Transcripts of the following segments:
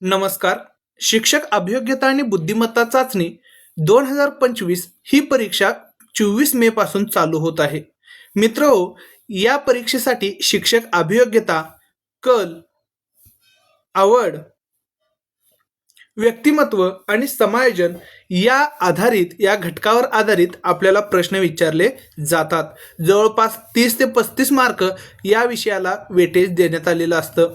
नमस्कार. शिक्षक अभियोग्यता आणि बुद्धिमत्ता चाचणी 2025 ही परीक्षा 24 मे पासून चालू होत आहे. मित्रहो, या परीक्षेसाठी शिक्षक अभियोग्यता, कल, आवड, व्यक्तिमत्व आणि समायोजन या घटकावर आधारित आपल्याला प्रश्न विचारले जातात. जवळपास 30 ते 35 मार्क या विषयाला वेटेज देण्यात आलेलं असतं.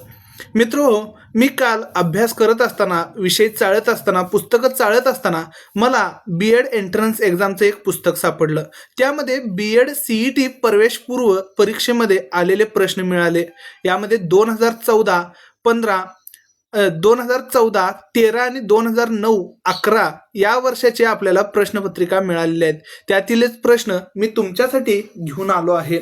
मित्रहो, मी काल अभ्यास करत असताना, विषय चाळत असताना, पुस्तकं चाळत असताना मला बीएड एंट्रन्स एक्झामचं एक पुस्तक सापडलं. त्यामध्ये बीएड सीईटी प्रवेशपूर्व परीक्षेमध्ये आलेले प्रश्न मिळाले. यामध्ये 2014, 15, 2014, 13 आणि 2009-11 या वर्षाचे आपल्याला प्रश्नपत्रिका मिळालेल्या आहेत. त्यातीलच प्रश्न मी तुमच्यासाठी घेऊन आलो आहे.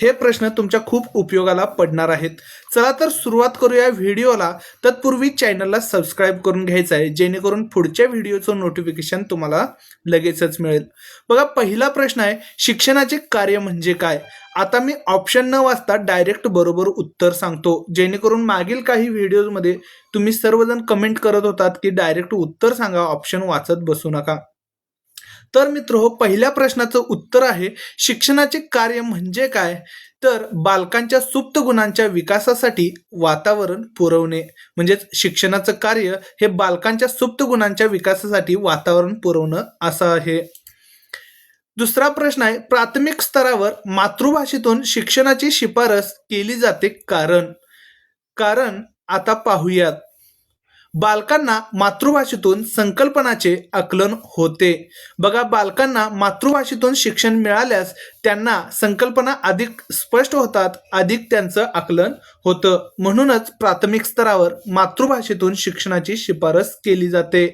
हे प्रश्न तुमच्या खूप उपयोगाला पडणार आहेत. चला तर सुरुवात करूया व्हिडिओला. तत्पूर्वी चॅनलला सबस्क्राईब करून घ्यायचं आहे, जेणेकरून पुढच्या व्हिडिओचं नोटिफिकेशन तुम्हाला लगेचच मिळेल. बघा, पहिला प्रश्न आहे, शिक्षणाचे कार्य म्हणजे काय? आता मी ऑप्शन न वाचता डायरेक्ट बरोबर उत्तर सांगतो, जेणेकरून मागील काही व्हिडिओमध्ये तुम्ही सर्वजण कमेंट करत होतात की डायरेक्ट उत्तर सांगा, ऑप्शन वाचत बसू नका. तर मित्रहो, पहिल्या प्रश्नाचं उत्तर आहे, शिक्षणाचे कार्य म्हणजे काय? तर बालकांच्या सुप्त गुणांच्या विकासासाठी वातावरण पुरवणे. म्हणजेच शिक्षणाचं कार्य हे बालकांच्या सुप्त गुणांच्या विकासासाठी वातावरण पुरवणं असं आहे. दुसरा प्रश्न आहे, प्राथमिक स्तरावर मातृभाषेतून शिक्षणाची शिफारस केली जाते कारण आता पाहूयात. बालकांना मातृभाषेतून संकल्पनाचे आकलन होते. बघा, बालकांना मातृभाषेतून शिक्षण मिळाल्यास त्यांना संकल्पना अधिक स्पष्ट होतात, अधिक त्यांचं आकलन होतं. म्हणूनच प्राथमिक स्तरावर मातृभाषेतून शिक्षणाची शिफारस केली जाते.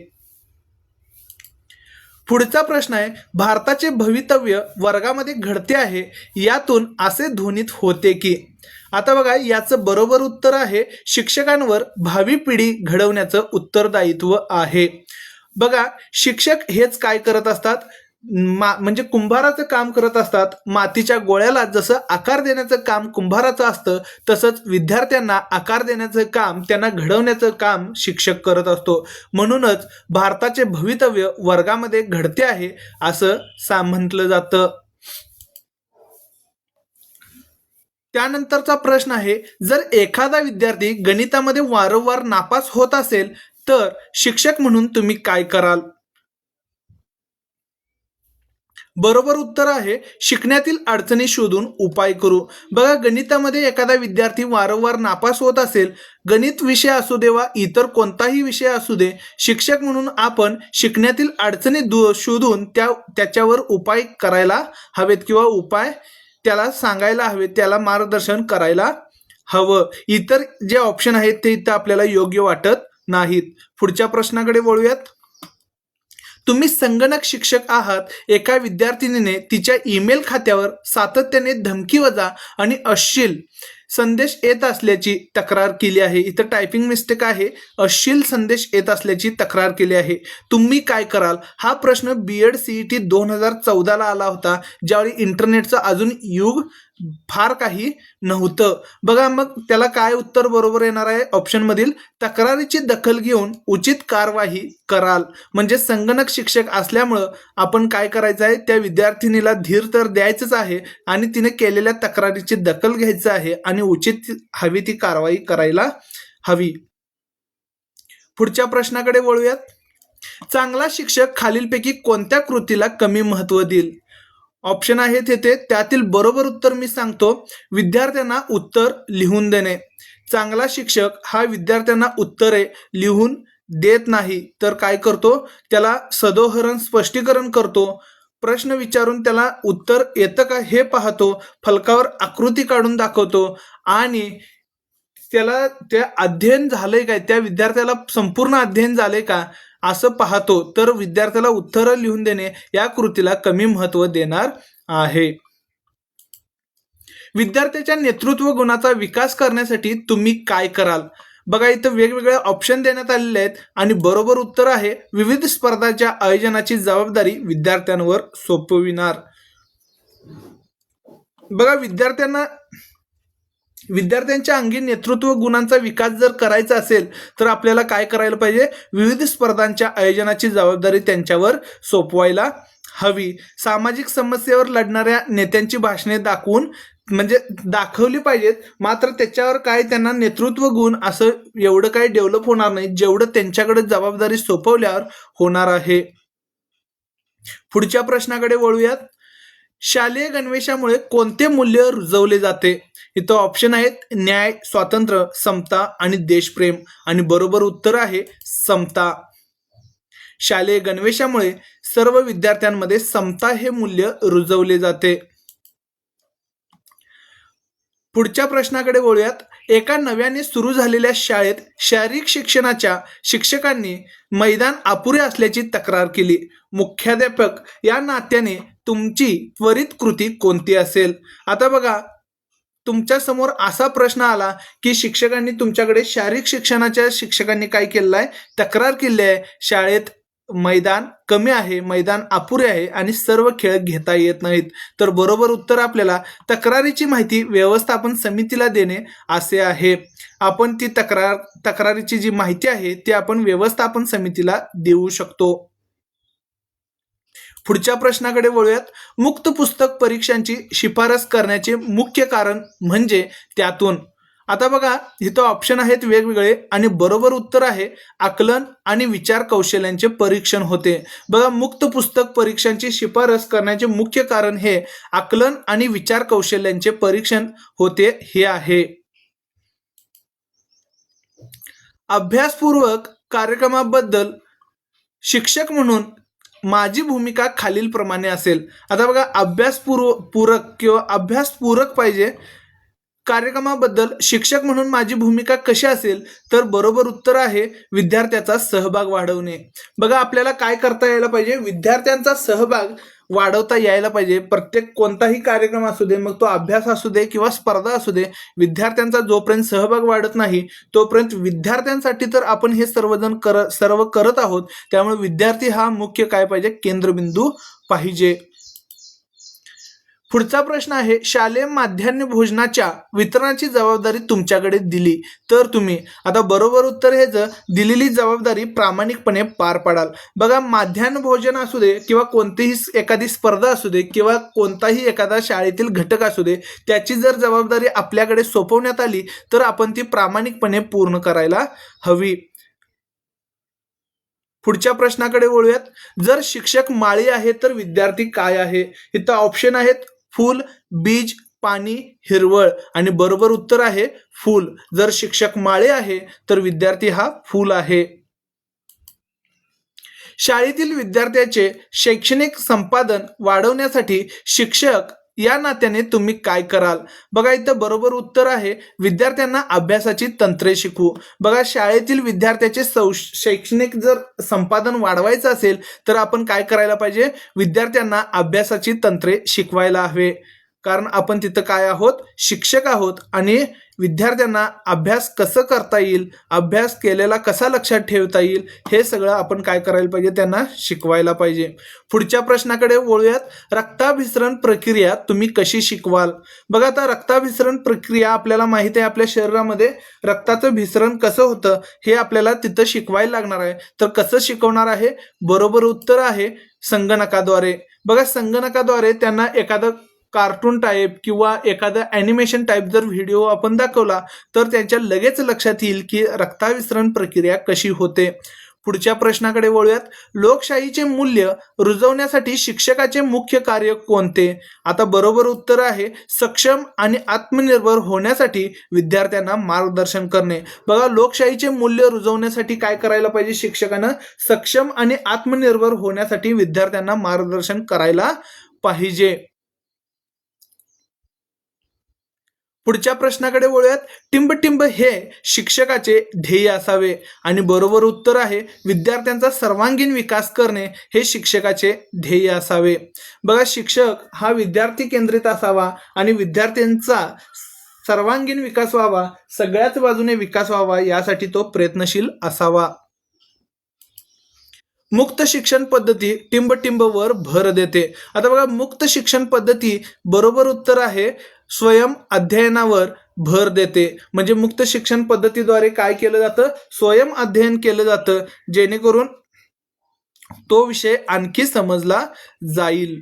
पुढचा प्रश्न आहे, भारताचे भवितव्य वर्गामध्ये घडते आहे, यातून असे ध्वनित होते की. आता बघा, याचं बरोबर उत्तर आहे, शिक्षकांवर भावी पिढी घडवण्याचं उत्तरदायित्व आहे. बघा, शिक्षक हेच काय करत असतात, म्हणजे कुंभाराचं काम करत असतात. मातीच्या गोळ्याला जसं आकार देण्याचं काम कुंभाराचं असतं, तसंच विद्यार्थ्यांना आकार देण्याचं काम, त्यांना घडवण्याचं काम शिक्षक करत असतो. म्हणूनच भारताचे भवितव्य वर्गामध्ये घडते आहे असं म्हटलं जातं. त्यानंतरचा प्रश्न आहे, जर एखादा विद्यार्थी गणितामध्ये वारंवार नापास होत असेल तर शिक्षक म्हणून तुम्ही काय कराल? बरोबर उत्तर आहे, शिकण्यातील अडचणी शोधून उपाय करू. बघा, गणितामध्ये एखादा विद्यार्थी वारंवार नापास होत असेल, गणित विषय असू दे वा इतर कोणताही विषय असू दे, शिक्षक म्हणून आपण शिकण्यातील अडचणी शोधून त्याच्यावर उपाय करायला हवेत किंवा उपाय त्याला सांगायला हवेत, त्याला मार्गदर्शन करायला हवं. इतर जे ऑप्शन आहेत ते इथं आपल्याला योग्य वाटत नाहीत. पुढच्या प्रश्नाकडे वळूयात. तुम्ही संगणक शिक्षक आहात. एका विद्यार्थिनीने तिच्या ईमेल खात्यावर सातत्याने धमकीवजा आणि अश्लील संदेश येत असल्याची तक्रार केली आहे. इथं टायपिंग मिस्टेक आहे, अश्लील संदेश येत असल्याची तक्रार केली आहे. तुम्ही काय कराल? हा प्रश्न बीएड सीईटी 2014ला आला होता, ज्यावेळी इंटरनेटचं अजून युग फार काही नव्हतं. बघा, मग त्याला काय उत्तर बरोबर येणार आहे? ऑप्शन मधील तक्रारीची दखल घेऊन उचित कारवाई कराल. म्हणजे संगणक शिक्षक असल्यामुळं आपण काय करायचं आहे, त्या विद्यार्थिनीला धीर तर द्यायचंच आहे आणि तिने केलेल्या तक्रारीची दखल घ्यायचं आहे आणि उचित हवी ती कारवाई करायला हवी. पुढच्या प्रश्नाकडे वळूयात. चांगला शिक्षक खालीलपैकी कोणत्या कृतीला कमी महत्त्व देईल? ऑप्शन आहेत येथे, त्यातील बरोबर उत्तर मी सांगतो, विद्यार्थ्यांना उत्तर लिहून देणे. चांगला शिक्षक हा विद्यार्थ्यांना उत्तरे लिहून देत नाही, तर काय करतो, त्याला सदोहरण स्पष्टीकरण करतो, प्रश्न विचारून त्याला उत्तर येतं का हे पाहतो, फलकावर आकृती काढून दाखवतो आणि त्याला त्या अध्ययन झालंय काय, त्या विद्यार्थ्याला संपूर्ण अध्ययन झालंय का असं पाहतो. तर विद्यार्थ्याला उत्तरं लिहून देणे या कृतीला कमी महत्त्व देणार आहे. विद्यार्थ्याच्या नेतृत्व गुणाचा विकास करण्यासाठी तुम्ही काय कराल? बघा, इथं वेगवेगळे ऑप्शन देण्यात आलेले आहेत आणि बरोबर उत्तर आहे, विविध स्पर्धांच्या आयोजनाची जबाबदारी विद्यार्थ्यांवर सोपविणार. बघा, विद्यार्थ्यांना विद्यार्थ्यांच्या अंगी नेतृत्व गुणांचा विकास जर करायचा असेल तर आपल्याला काय करायला पाहिजे, विविध स्पर्धांच्या आयोजनाची जबाबदारी त्यांच्यावर सोपवायला हवी. सामाजिक समस्येवर लढणाऱ्या नेत्यांची भाषणे दाखवली पाहिजेत, मात्र त्याच्यावर काय त्यांना नेतृत्व गुण असं एवढं काही डेव्हलप होणार नाही जेवढं त्यांच्याकडे जबाबदारी सोपवल्यावर होणार आहे. पुढच्या प्रश्नाकडे वळूयात. शालेय गणवेशामुळे कोणते मूल्य रुजवले जाते? इथं ऑप्शन आहेत न्याय, स्वातंत्र्य, समता आणि देशप्रेम, आणि बरोबर उत्तर आहे समता. शालेय गणवेशामुळे सर्व विद्यार्थ्यांमध्ये समता हे मूल्य रुजवले जाते. पुढच्या प्रश्नाकडे वळूयात. एका नव्याने सुरू झालेल्या शाळेत शारीरिक शिक्षणाच्या शिक्षकांनी मैदान अपुरे असल्याची तक्रार केली. मुख्याध्यापक या नात्याने तुमची त्वरित कृती कोणती असेल? आता बघा, तुमच्या समोर असा प्रश्न आला की शिक्षकांनी तुमच्याकडे शारीरिक शिक्षणाच्या शिक्षकांनी काय केलेलं आहे, तक्रार केली आहे, शाळेत मैदान कमी आहे, मैदान अपुरे आहे आणि सर्व खेळ घेता येत नाहीत. तर बरोबर उत्तर आपल्याला तक्रारीची माहिती व्यवस्थापन समितीला देणे असे आहे. आपण ती तक्रारीची जी माहिती आहे ती आपण व्यवस्थापन समितीला देऊ शकतो. पुढच्या प्रश्नाकडे वळूयात. मुक्त पुस्तक परीक्षांची शिफारस करण्याचे मुख्य कारण म्हणजे त्यातून. आता बघा, इथं ऑप्शन आहेत वेगवेगळे आणि बरोबर उत्तर आहे आकलन आणि विचार कौशल्यांचे परीक्षण होते. बघा, मुक्त पुस्तक परीक्षांची शिफारस करण्याचे मुख्य कारण हे आकलन आणि विचार कौशल्यांचे परीक्षण होते हे आहे. अभ्यासपूर्वक कार्यक्रमाबद्दल शिक्षक म्हणून माझी भूमिका खालीलप्रमाणे असेल. आता बघा, अभ्यासपूरक किंवा अभ्यासपूरक पाहिजे. कार्यक्रमाबद्दल शिक्षक म्हणून माझी भूमिका कशी असेल? तर बरोबर उत्तर आहे विद्यार्थ्याचा सहभाग वाढवणे. बघा, आपल्याला काय करता यायला पाहिजे, विद्यार्थ्यांचा सहभाग वाढवता यायला पाहिजे. प्रत्येक कोणताही कार्यक्रम असू दे, मग तो अभ्यास असू दे किंवा स्पर्धा असू दे, विद्यार्थ्यांचा जोपर्यंत सहभाग वाढत नाही तोपर्यंत विद्यार्थ्यांसाठी तर आपण हे सर्व करत आहोत. त्यामुळे विद्यार्थी हा मुख्य काय पाहिजे, केंद्रबिंदू पाहिजे. पुढचा प्रश्न आहे, शालेय माध्यान्ह भोजनाच्या वितरणाची जबाबदारी तुमच्याकडे दिली तर तुम्ही. आता बरोबर उत्तर हे दिलेली जबाबदारी प्रामाणिकपणे पार पाडाल. बघा, माध्यान्ह भोजन असू दे किंवा कोणतीही एखादी स्पर्धा असू दे किंवा कोणताही एखादा शाळेतील घटक असू दे, त्याची जर जबाबदारी आपल्याकडे सोपवण्यात आली तर आपण ती प्रामाणिकपणे पूर्ण करायला हवी. पुढच्या प्रश्नाकडे वळूयात. जर शिक्षक माळी आहे तर विद्यार्थी काय आहे? इथं ऑप्शन आहेत फूल, बीज, पाणी, हिरवळ, आणि बरोबर उत्तर आहे फूल. जर शिक्षक माळे आहे तर विद्यार्थी हा फूल आहे. शाळेतील विद्यार्थ्याचे शैक्षणिक संपादन वाढवण्यासाठी शिक्षक या नात्याने तुम्ही काय कराल? बघा, इथं बरोबर उत्तर आहे विद्यार्थ्यांना अभ्यासाची तंत्रे शिकवू. बघा, शाळेतील विद्यार्थ्याचे शैक्षणिक जर संपादन वाढवायचं असेल तर आपण काय करायला पाहिजे, विद्यार्थ्यांना अभ्यासाची तंत्रे शिकवायला हवे. कारण आपण तिथं काय आहोत, शिक्षक आहोत, आणि विद्यार्थ्यांना अभ्यास कसं करता येईल, अभ्यास केलेला कसा लक्षात ठेवता येईल, हे सगळं आपण काय करायला पाहिजे, त्यांना शिकवायला पाहिजे. पुढच्या प्रश्नाकडे वळूयात. रक्ताभिसरण प्रक्रिया तुम्ही कशी शिकवाल? बघा, आता रक्ताभिसरण प्रक्रिया आपल्याला माहिती आहे, आपल्या शरीरामध्ये रक्ताचं भिसरण कसं होतं हे आपल्याला तिथं शिकवायला लागणार आहे. तर कसं शिकवणार आहे? बरोबर उत्तर आहे संगणकाद्वारे. बघा, संगणकाद्वारे त्यांना एखादं कार्टून टाईप किंवा एखादा ॲनिमेशन टाईप जर व्हिडिओ आपण दाखवला तर त्यांच्या लगेच लक्षात येईल की रक्ताभिसरण प्रक्रिया कशी होते. पुढच्या प्रश्नाकडे वळूयात. लोकशाहीचे मूल्य रुजवण्यासाठी शिक्षकाचे मुख्य कार्य कोणते? आता बरोबर उत्तर आहे सक्षम आणि आत्मनिर्भर होण्यासाठी विद्यार्थ्यांना मार्गदर्शन करणे. बघा, लोकशाहीचे मूल्य रुजवण्यासाठी काय करायला पाहिजे, शिक्षकांना सक्षम आणि आत्मनिर्भर होण्यासाठी विद्यार्थ्यांना मार्गदर्शन करायला पाहिजे. पुढच्या प्रश्नाकडे वळूयात. टिंबटिंब हे शिक्षकाचे ध्येय असावे, आणि बरोबर उत्तर आहे विद्यार्थ्यांचा सर्वांगीण विकास करणे हे शिक्षकाचे ध्येय असावे. बघा, शिक्षक हा विद्यार्थी केंद्रित असावा आणि विद्यार्थ्यांचा सर्वांगीण विकास व्हावा, सगळ्याच बाजूने विकास व्हावा, यासाठी तो प्रयत्नशील असावा. मुक्त शिक्षण पद्धती टिंबटिंबवर भर देते. आता बघा, मुक्त शिक्षण पद्धती बरोबर उत्तर आहे स्वयं अध्ययनावर भर देते. म्हणजे मुक्त शिक्षण पद्धतीद्वारे काय केलं जातं, स्वयं अध्ययन केलं जातं, जेणेकरून तो विषय आणखी समजला जाईल.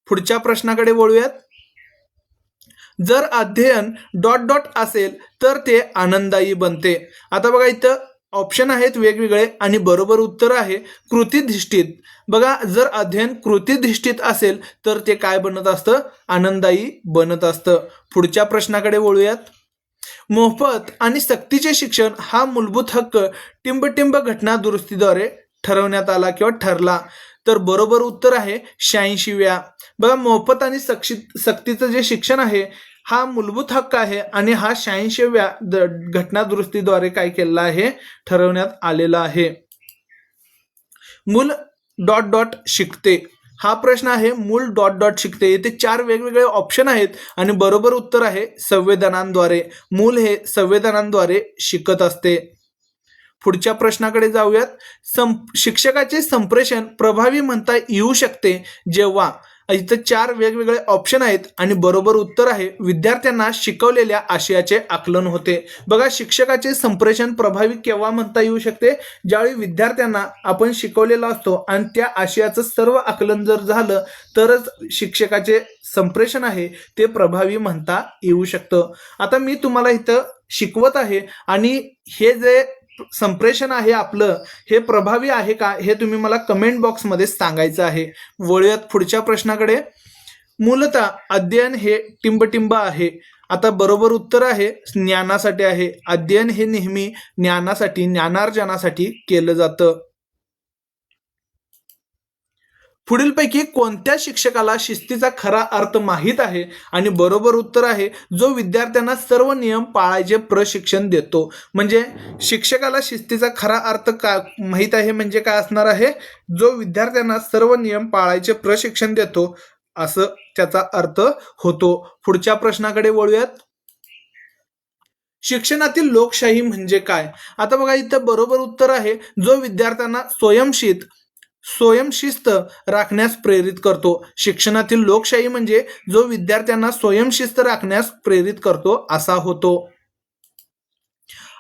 पुढच्या प्रश्नाकडे वळूयात. जर अध्ययन डॉट डॉट असेल तर ते आनंददायी बनते. आता बघा इथं ऑप्शन आहेत वेगवेगळे आणि बरोबर उत्तर आहे कृतीधिष्ठित. बघा जर अध्ययन कृतीधिष्ठित असेल तर ते काय बनत असतं, आनंददायी बनत असतं. पुढच्या प्रश्नाकडे वळूयात. मोफत आणि सक्तीचे शिक्षण हा मूलभूत हक्क टिंबटिंब घटना दुरुस्तीद्वारे ठरवण्यात आला किंवा ठरला. तर बरोबर उत्तर आहे 86व्या. बघा मोफत आणि सक्तीचं जे शिक्षण आहे हा मूलभूत हक्क आहे आणि हा 86व्या घटना दुरुस्तीद्वारे काय केलेला आहे, ठरवण्यात आलेला आहे. मूल डॉट डॉट शिकते हा प्रश्न आहे. मूल डॉट डॉट शिकते. येथे 4 वेगवेगळे ऑप्शन आहेत आणि बरोबर उत्तर आहे संवेदनांद्वारे. मूल हे संवेदनांद्वारे शिकत असते. पुढच्या प्रश्नाकडे जाऊयात. शिक्षकाचे संप्रेषण प्रभावी म्हणता येऊ शकते जेव्हा, इथं 4 वेगवेगळे ऑप्शन आहेत आणि बरोबर उत्तर आहे विद्यार्थ्यांना शिकवलेल्या आशयाचे आकलन होते. बघा शिक्षकाचे संप्रेषण प्रभावी केव्हा म्हणता येऊ शकते, ज्यावेळी विद्यार्थ्यांना आपण शिकवलेला असतो आणि त्या आशयाचं सर्व आकलन जर झालं तरच शिक्षकाचे संप्रेषण आहे ते प्रभावी म्हणता येऊ शकतं. आता मी तुम्हाला इथं शिकवत आहे आणि हे जे संप्रेषण आहे आपलं हे प्रभावी आहे का हे तुम्ही मला कमेंट बॉक्समध्ये सांगायचं आहे. वळूयात पुढच्या प्रश्नाकडे. मूलतः अध्ययन हे टिंबटिंब आहे. आता बरोबर उत्तर आहे ज्ञानासाठी आहे. अध्ययन हे नेहमी ज्ञानासाठी, ज्ञानार्जनासाठी केलं जातं. पुढीलपैकी कोणत्या शिक्षकाला शिस्तीचा खरा अर्थ माहीत आहे, आणि बरोबर उत्तर आहे जो विद्यार्थ्यांना सर्व नियम पाळायचे प्रशिक्षण देतो. म्हणजे शिक्षकाला शिस्तीचा खरा अर्थ का माहीत आहे म्हणजे काय असणार आहे, जो विद्यार्थ्यांना सर्व नियम पाळायचे प्रशिक्षण देतो असं त्याचा अर्थ होतो. पुढच्या प्रश्नाकडे वळूयात. शिक्षणातील लोकशाही म्हणजे काय. आता बघा इथं बरोबर उत्तर आहे जो विद्यार्थ्यांना स्वयंशिस्त राखण्यास प्रेरित करतो. शिक्षणातील लोकशाही म्हणजे जो विद्यार्थ्यांना स्वयंशिस्त राखण्यास प्रेरित करतो असा होतो.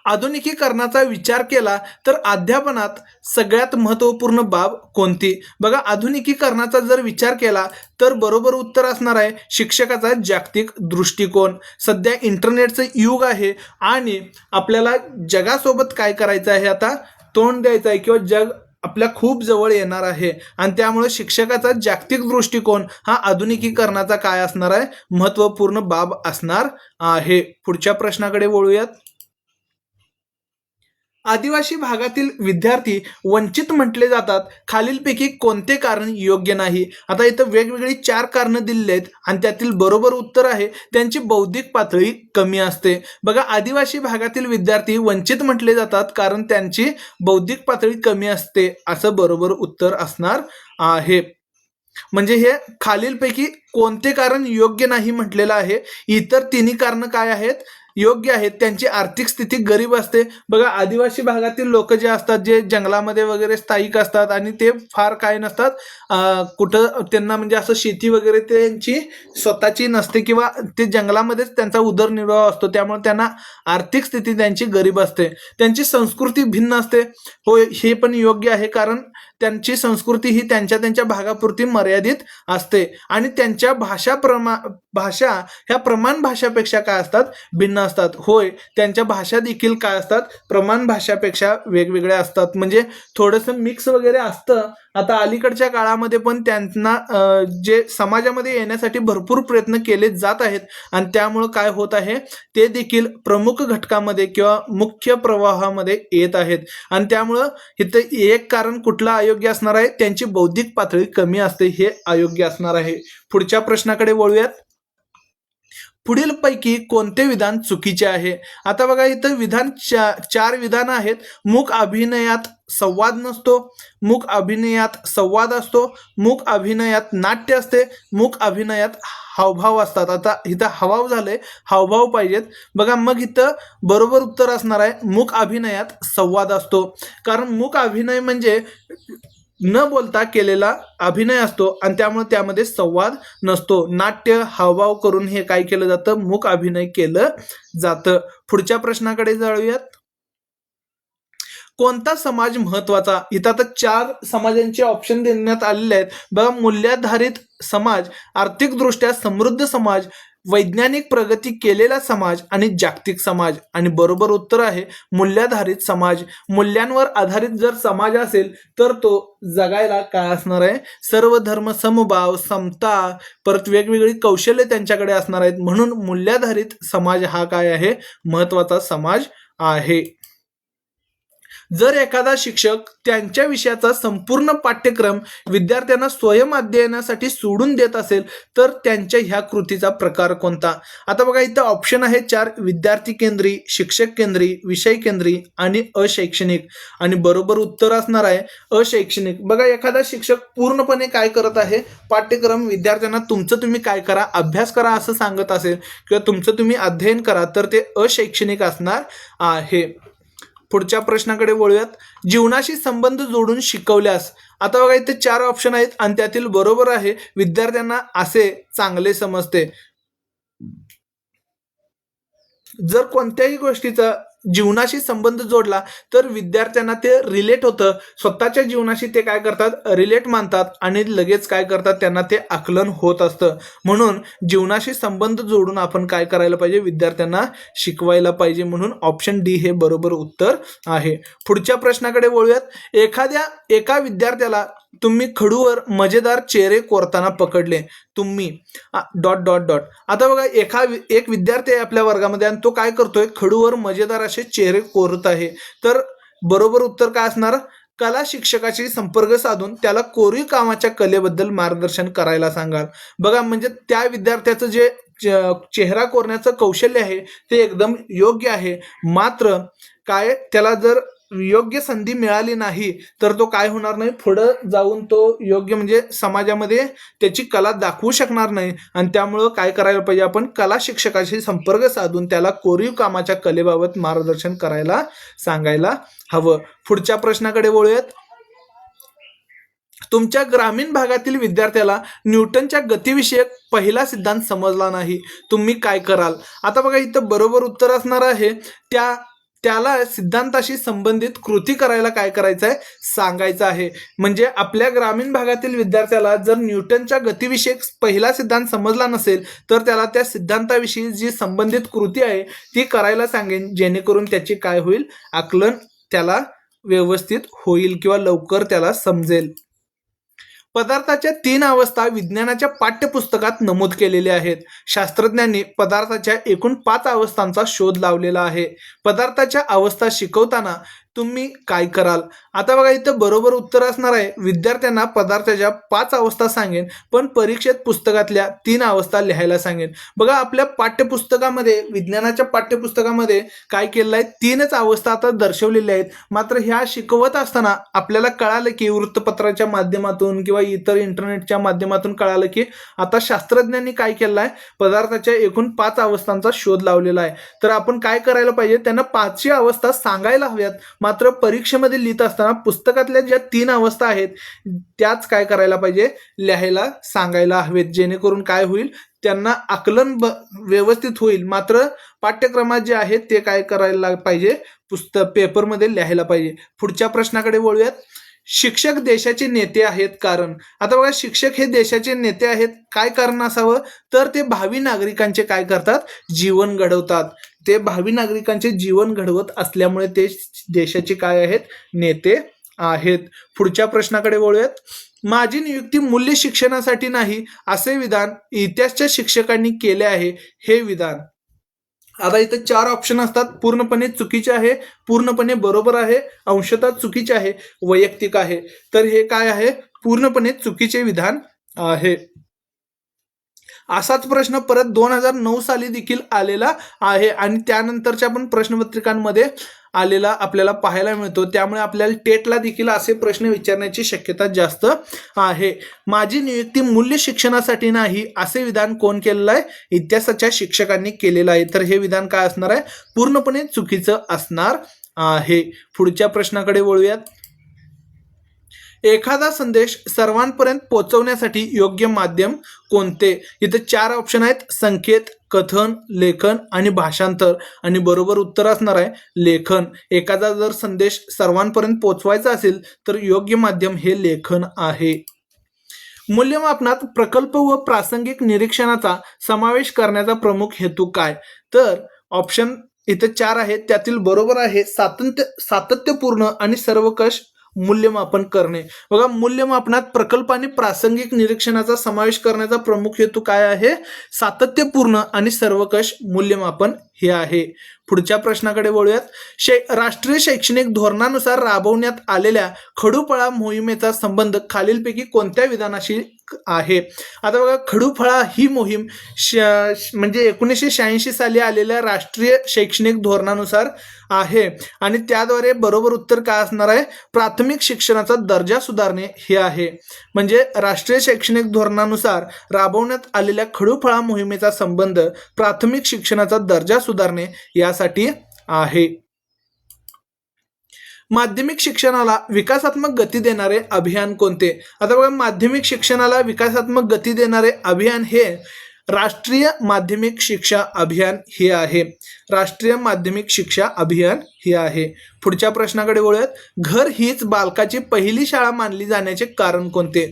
आधुनिकीकरणाचा विचार केला तर अध्यापनात सगळ्यात महत्त्वपूर्ण बाब कोणती. बघा आधुनिकीकरणाचा जर विचार केला तर बरोबर उत्तर असणार आहे शिक्षकाचा जागतिक दृष्टिकोन. सध्या इंटरनेटचं युग आहे आणि आपल्याला जगासोबत काय करायचं आहे, आता तोंड द्यायचं आहे किंवा जग आपल्या खूप जवळ येणार आहे आणि त्यामुळे शिक्षकाचा जागतिक दृष्टिकोन हा आधुनिकीकरणाचा काय असणार आहे, महत्त्वपूर्ण बाब असणार आहे. पुढच्या प्रश्नाकडे वळूयात. आदिवासी भागातील विद्यार्थी वंचित म्हटले जातात, खालीलपैकी कोणते कारण योग्य नाही. आता इथं वेगवेगळी 4 कारणं दिलेली आहेत आणि त्यातील बरोबर उत्तर आहे त्यांची बौद्धिक पातळी कमी असते. बघा आदिवासी भागातील विद्यार्थी वंचित म्हटले जातात कारण त्यांची बौद्धिक पातळी कमी असते असं बरोबर उत्तर असणार आहे. म्हणजे हे खालीलपैकी कोणते कारण योग्य नाही म्हटलेलं आहे. इतर तिन्ही कारणं काय आहेत, योग्य आहेत. त्यांची आर्थिक स्थिती गरीब असते. बघा आदिवासी भागातील लोक जे असतात जे जंगलामध्ये वगैरे स्थायिक असतात आणि ते फार काय नसतात, कुठं त्यांना म्हणजे असं शेती वगैरे त्यांची स्वतःची नसते किंवा ते जंगलामध्येच त्यांचा उदरनिर्वाह असतो, त्यामुळे त्यांना आर्थिक स्थिती त्यांची गरीब असते. त्यांची संस्कृती भिन्न असते. होय हे पण योग्य आहे कारण त्यांची संस्कृती ही त्यांच्या भागापुरती मर्यादित असते आणि त्यांच्या भाषा ह्या प्रमाण भाषापेक्षा काय असतात, भिन्न असतात. होय त्यांच्या भाषा देखील काय असतात, प्रमाण भाषापेक्षा वेगवेगळ्या असतात. म्हणजे थोडंसं मिक्स वगैरे असतं. आता अलीकडच्या काळामध्ये पण त्यांना जे समाजामध्ये येण्यासाठी भरपूर प्रयत्न केले जात आहेत आणि त्यामुळं काय होत आहे ते देखील प्रमुख घटकामध्ये किंवा मुख्य प्रवाहामध्ये येत आहेत आणि त्यामुळं इथं एक कारण कुठलं अयोग्य असणार आहे, त्यांची बौद्धिक पातळी कमी असते हे अयोग्य असणार आहे. पुढच्या प्रश्नाकडे वळूयात. पुढीलपैकी कोणते विधान चुकीचे आहे. आता बघा इथं विधान 4 विधानं आहेत. मूक अभिनयात संवाद नसतो, मूक अभिनयात संवाद असतो, मूक अभिनयात नाट्य असते, मूक अभिनयात हावभाव असतात. आता इथं हावभाव झाले, हावभाव पाहिजेत. बघा मग इथं बरोबर उत्तर असणार आहे मूक अभिनयात संवाद असतो. कारण मूक अभिनय म्हणजे न बोलता केलेला अभिनय असतो आणि त्यामुळे त्यामध्ये संवाद नसतो. नाट्य हावभाव करून हे काय केलं जातं, मूक अभिनय केलं जातं. पुढच्या प्रश्नाकडे जाऊयात. कोणता समाज महत्वाचा? इथं आता 4 समाजांचे ऑप्शन देण्यात आलेले आहेत बघा. मूल्याधारित समाज, आर्थिकदृष्ट्या समृद्ध समाज, वैज्ञानिक प्रगती केलेला समाज आणि जागतिक समाज. आणि बरोबर उत्तर आहे मूल्याधारित समाज. मूल्यांवर आधारित जर समाज असेल तर तो जगायला काय असणार आहे, सर्व धर्म समभाव, समता, परत वेगवेगळी कौशल्य त्यांच्याकडे असणार आहेत. म्हणून मूल्याधारित समाज हा काय आहे, महत्वाचा समाज आहे. जर एखादा शिक्षक त्यांच्या विषयाचा संपूर्ण पाठ्यक्रम विद्यार्थ्यांना स्वयं अध्ययनासाठी सोडून देत असेल तर त्यांच्या ह्या कृतीचा प्रकार कोणता? आता बघा इथं ऑप्शन आहे 4. विद्यार्थी केंद्री, शिक्षक केंद्री, विषय केंद्री आणि अशैक्षणिक. आणि बरोबर उत्तर असणार आहे अशैक्षणिक. बघा एखादा शिक्षक पूर्णपणे काय करत आहे, पाठ्यक्रम विद्यार्थ्यांना तुमचं तुम्ही काय करा, अभ्यास करा असं सांगत असेल किंवा तुमचं तुम्ही अध्ययन करा तर ते अशैक्षणिक असणार आहे. पुढच्या प्रश्नाकडे वळूयात. जीवनाशी संबंध जोडून शिकवल्यास. आता बघा इथे 4 ऑप्शन आहेत आणि त्यातील बरोबर आहे विद्यार्थ्यांना असे चांगले समजते. जर कोणत्याही गोष्टीचा जीवनाशी संबंध जोडला तर विद्यार्थ्यांना ते रिलेट होतं, स्वतःच्या जीवनाशी ते काय करतात, रिलेट मानतात आणि लगेच काय करतात, त्यांना ते आकलन होत असतं. म्हणून जीवनाशी संबंध जोडून आपण काय करायला पाहिजे, विद्यार्थ्यांना शिकवायला पाहिजे. म्हणून ऑप्शन डी हे बरोबर उत्तर आहे. पुढच्या प्रश्नाकडे वळूयात. एका विद्यार्थ्याला तुम्ही खडूवर मजेदार चेहरे कोरताना पकडले. तुम्ही ... आता बघा एक विद्यार्थी आहे आपल्या वर्गामध्ये आणि तो काय करतोय, खडूवर मजेदार असे चेहरे कोरत आहे. तर बरोबर उत्तर काय असणार, कला शिक्षकाशी संपर्क साधून त्याला कोरीव कामाच्या कलेबद्दल मार्गदर्शन करायला सांगाल. बघा म्हणजे त्या विद्यार्थ्याचं जे चेहरा कोरण्याचं कौशल्य आहे ते एकदम योग्य आहे. मात्र काय, त्याला जर योग्य संधी मिळाली नाही तर तो काय होणार नाही, पुढं जाऊन तो योग्य म्हणजे समाजामध्ये त्याची कला दाखवू शकणार नाही. आणि त्यामुळं काय करायला पाहिजे, आपण कला शिक्षकाशी संपर्क साधून त्याला कोरीव कामाच्या कलेबाबत मार्गदर्शन करायला सांगायला हवं. पुढच्या प्रश्नाकडे वळूयात. तुमच्या ग्रामीण भागातील विद्यार्थ्याला न्यूटनच्या गतीविषयक पहिला सिद्धांत समजला नाही, तुम्ही काय कराल? आता बघा इथं बरोबर उत्तर असणार आहे त्याला सिद्धांताशी संबंधित कृती करायला काय करायचं आहे, सांगायचं आहे. म्हणजे आपल्या ग्रामीण भागातील विद्यार्थ्याला जर न्यूटनच्या गतीविषयक पहिला सिद्धांत समजला नसेल तर त्याला त्या सिद्धांताविषयी जी संबंधित कृती आहे ती करायला सांगेन, जेणेकरून त्याची काय होईल, आकलन त्याला व्यवस्थित होईल किंवा लवकर त्याला समजेल. पदार्थाच्या 3 अवस्था विज्ञानाच्या पाठ्यपुस्तकात नमूद केलेल्या आहेत. शास्त्रज्ञांनी पदार्थाच्या एकूण 5 अवस्थांचा शोध लावलेला आहे. पदार्थाच्या अवस्था शिकवताना तुम्ही काय कराल? आता बघा इथं बरोबर उत्तर असणार आहे विद्यार्थ्यांना पदार्थाच्या 5 अवस्था सांगेन, पण परीक्षेत पुस्तकातल्या 3 अवस्था लिहायला सांगेन. बघा आपल्या पाठ्यपुस्तकामध्ये, विज्ञानाच्या पाठ्यपुस्तकामध्ये काय केलेलं आहे, 3च अवस्था आता दर्शवलेल्या आहेत. मात्र ह्या शिकवत असताना आपल्याला कळालं की वृत्तपत्राच्या माध्यमातून किंवा इतर इंटरनेटच्या माध्यमातून कळालं की आता शास्त्रज्ञांनी काय केलं आहे, पदार्थाच्या एकूण 5 अवस्थांचा शोध लावलेला आहे. तर आपण काय करायला पाहिजे, त्यांना 5ची अवस्था सांगायला हव्यात. मात्र परीक्षेमध्ये लिहित असताना पुस्तकातल्या ज्या 3 अवस्था आहेत त्याच काय करायला पाहिजे, लिहायला सांगायला हवेत, जेणेकरून काय होईल, त्यांना आकलन व्यवस्थित होईल. मात्र पाठ्यक्रमात जे आहे ते काय करायला पाहिजे, पेपरमध्ये लिहायला पाहिजे. पुढच्या प्रश्नाकडे वळूयात. शिक्षक देशाचे नेते आहेत कारण. आता बघा शिक्षक हे देशाचे नेते आहेत, काय कारण असावं, तर ते भावी नागरिकांचे काय करतात, जीवन घडवतात. ते भावी नागरिकांचे जीवन घडवत असल्यामुळे ते देशाचे काय आहेत, नेते आहेत. पुढच्या प्रश्नाकडे वळूयात. माझी नियुक्ती मूल्य शिक्षणासाठी नाही असे विधान इतिहासच्या शिक्षकांनी केले आहे. हे विधान. आता इथं 4 ऑप्शन असतात. पूर्णपणे चुकीचे आहे, पूर्णपणे बरोबर आहे, अंशतः चुकीचे आहे, वैयक्तिक आहे. तर हे काय आहे, पूर्णपणे चुकीचे विधान आहे. असाच प्रश्न परत 2009 साली देखील आलेला आहे आणि त्यानंतरच्या पण प्रश्नपत्रिकांमध्ये आलेला आपल्याला पाहायला मिळतो. त्यामुळे आपल्याला टेटला देखील असे प्रश्न विचारण्याची शक्यता जास्त आहे. माझी नियुक्ती मूल्य शिक्षणासाठी नाही असे विधान कोण केलेलं आहे, इतिहासाच्या शिक्षकांनी केलेलं आहे. तर हे विधान काय असणार आहे, पूर्णपणे चुकीचं असणार आहे. पुढच्या प्रश्नाकडे वळूयात. एखादा संदेश सर्वांपर्यंत पोहोचवण्यासाठी योग्य माध्यम कोणते? इथे 4 ऑप्शन आहेत, संकेत, कथन, लेखन आणि भाषांतर. आणि बरोबर उत्तर असणार आहे लेखन. एखादा जर संदेश सर्वांपर्यंत पोहोचवायचा असेल तर योग्य माध्यम हे लेखन आहे. मूल्यमापनात प्रकल्प व प्रासंगिक निरीक्षणाचा समावेश करण्याचा प्रमुख हेतू काय? तर ऑप्शन इथे 4 आहेत, त्यातील बरोबर आहे सातत्यपूर्ण आणि सर्वंकष मूल्यमापन करणे. बघा, मूल्यमापनात प्रकल्प आणि प्रासंगिक निरीक्षणाचा समावेश करण्याचा प्रमुख हेतू काय आहे? सातत्यपूर्ण आणि सर्वंकष मूल्यमापन हे आहे. पुढच्या प्रश्नाकडे वळूयात. राष्ट्रीय शैक्षणिक धोरणानुसार राबवण्यात आलेल्या खडूफळा मोहिमेचा संबंध खालीलपैकी कोणत्या विधानाशी आहे? आता बघा, खडूफळा ही मोहीम म्हणजे 1986 साली आलेल्या राष्ट्रीय शैक्षणिक धोरणानुसार आहे आणि त्याद्वारे बरोबर उत्तर काय असणार आहे? प्राथमिक शिक्षणाचा दर्जा सुधारणे हे आहे. म्हणजे राष्ट्रीय शैक्षणिक धोरणानुसार राबवण्यात आलेल्या खडूफळा मोहिमेचा संबंध प्राथमिक शिक्षणाचा दर्जा सुधारणे यासाठी आहे. माध्यमिक शिक्षणाला विकासात्मक गती देणारे अभियान कोणते? आता बघा, माध्यमिक शिक्षणाला विकासात्मक गती देणारे अभियान हे राष्ट्रीय माध्यमिक शिक्षा अभियान हे आहे. राष्ट्रीय माध्यमिक शिक्षा अभियान हे आहे. पुढच्या प्रश्नाकडे वळूयात. घर हीच बालकाची पहिली शाळा मानली जाण्याचे कारण कोणते?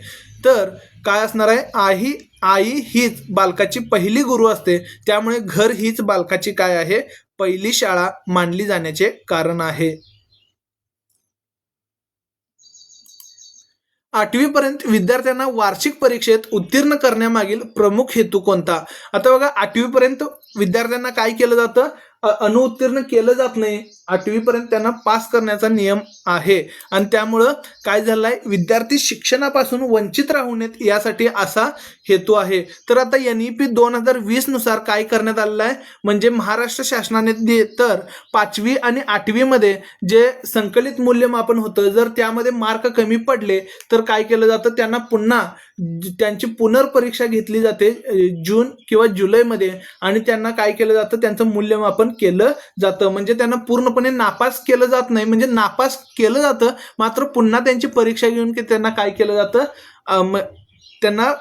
तर काय असणार आहे? आई हीच बालकाची पहिली गुरु असते, त्यामुळे घर हीच बालकाची काय आहे? पहिली शाळा मानली जाण्याचे कारण आहे. 8वी पर्यंत विद्यार्थ्यांना वार्षिक परीक्षेत उत्तीर्ण करण्यामागील प्रमुख हेतू कोणता? आता बघा, 8वी पर्यंत विद्यार्थ्यांना काय केलं जातं? अनुत्तीर्ण केलं जात नाही. 8वी पर्यंत त्यांना पास करण्याचा नियम आहे आणि त्यामुळं काय झालंय? विद्यार्थी शिक्षणापासून वंचित राहू नयेत यासाठी असा हेतू आहे. तर आता NEP 2020 नुसार काय करण्यात आलेलं आहे? म्हणजे महाराष्ट्र शासनाने तर 5वी आणि 8वी मध्ये जे संकलित मूल्यमापन होतं, जर त्यामध्ये मार्क कमी पडले तर काय केलं जातं? त्यांना पुन्हा त्यांची पुनर्परीक्षा घेतली जाते जून किंवा जुलैमध्ये आणि त्यांना काय केलं जातं? त्यांचं मूल्यमापन केलं जातं. म्हणजे त्यांना पूर्णपणे नापास केलं जात नाही, म्हणजे नापास केलं जातं, मात्र पुन्हा त्यांची परीक्षा घेऊन की त्यांना काय केलं जातं? त्यांना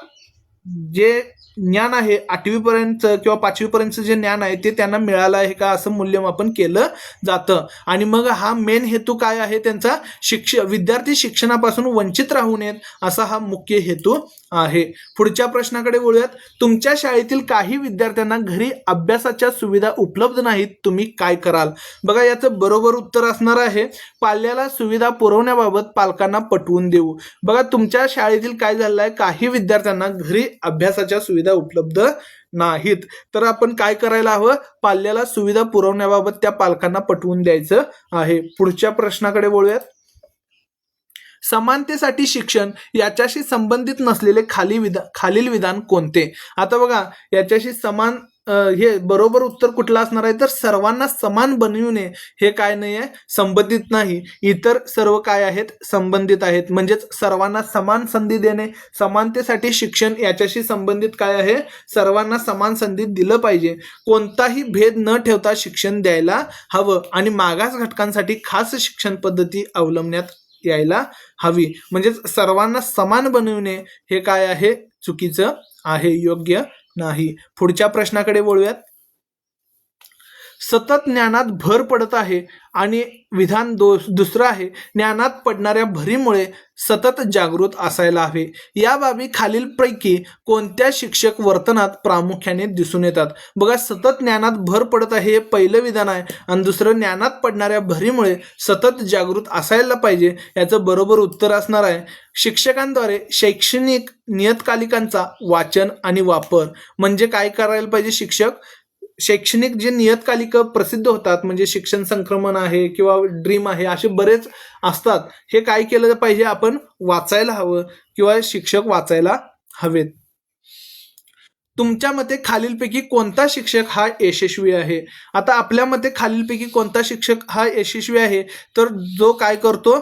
जे ज्ञान आहे 8वी पर्यंत किंवा 5वी पर्यंतचं जे ज्ञान आहे ते त्यांना मिळालं आहे का असं मूल्यमापन केलं जातं. आणि मग हा मेन हेतू काय आहे त्यांचा? विद्यार्थी शिक्षणापासून वंचित राहू नयेत असा हा मुख्य हेतू आहे. पुढच्या प्रश्नाकडे वळूयात. तुमच्या शाळेतील काही विद्यार्थ्यांना घरी अभ्यासाच्या सुविधा उपलब्ध नाहीत, तुम्ही काय कराल? बघा, याचं बरोबर उत्तर असणार आहे पाल्याला सुविधा पुरवण्याबाबत पालकांना पटवून देऊ. बघा, तुमच्या शाळेतील काय झालं आहे? काही विद्यार्थ्यांना घरी अभ्यासाच्या सुविधा उपलब्ध नाहीत, तर आपण काय करायला हवं? पाल्याला सुविधा पुरवण्याबाबत त्या पालकांना पटवून द्यायचं आहे. पुढच्या प्रश्नाकडे वळूयात. समानतेसाठी शिक्षण याच्याशी संबंधित नसलेले खालील विधान कोणते? आता बघा, याच्याशी समान हे बरोबर उत्तर कुठलं असणार आहे? तर सर्वांना समान बनविणे हे काय नाही आहे? संबंधित नाही. इतर सर्व काय आहेत? संबंधित आहेत. म्हणजेच सर्वांना समान संधी देणे, समानतेसाठी शिक्षण याच्याशी संबंधित काय आहे? सर्वांना समान संधी दिलं पाहिजे. कोणताही भेद न ठेवता शिक्षण द्यायला हवं आणि मागास घटकांसाठी खास शिक्षण पद्धती अवलंबण्यात यायला हवी. म्हणजे सर्वांना समान बनविणे हे काय आहे? चुकीचं आहे, योग्य नाही. पुढच्या प्रश्नाकडे वळूयात. सतत ज्ञानात भर पडत आहे आणि विधान दुसरं आहे ज्ञानात पडणाऱ्या भरीमुळे सतत जागृत असायला हवे. या बाबी खालीलपैकी कोणत्या शिक्षक वर्तनात प्रामुख्याने दिसून येतात? बघा, सतत ज्ञानात भर पडत आहे हे पहिलं विधान आहे आणि दुसरं ज्ञानात पडणाऱ्या भरीमुळे सतत जागृत असायला पाहिजे. याचं बरोबर उत्तर असणार आहे शिक्षकांद्वारे शैक्षणिक नियतकालिकांचा वाचन आणि वापर. म्हणजे काय करायला पाहिजे? शिक्षक शैक्षणिक जे नियतकालिक प्रसिद्ध होतात, म्हणजे शिक्षण संक्रमण आहे किंवा ड्रीम आहे, असे बरेच असतात, हे काय केलं पाहिजे? आपण वाचायला हवं किंवा शिक्षक वाचायला हवेत. तुमच्या मते खालीलपैकी कोणता शिक्षक हा यशस्वी आहे? आता आपल्या मते खालीलपैकी कोणता शिक्षक हा यशस्वी आहे? तर जो काय करतो?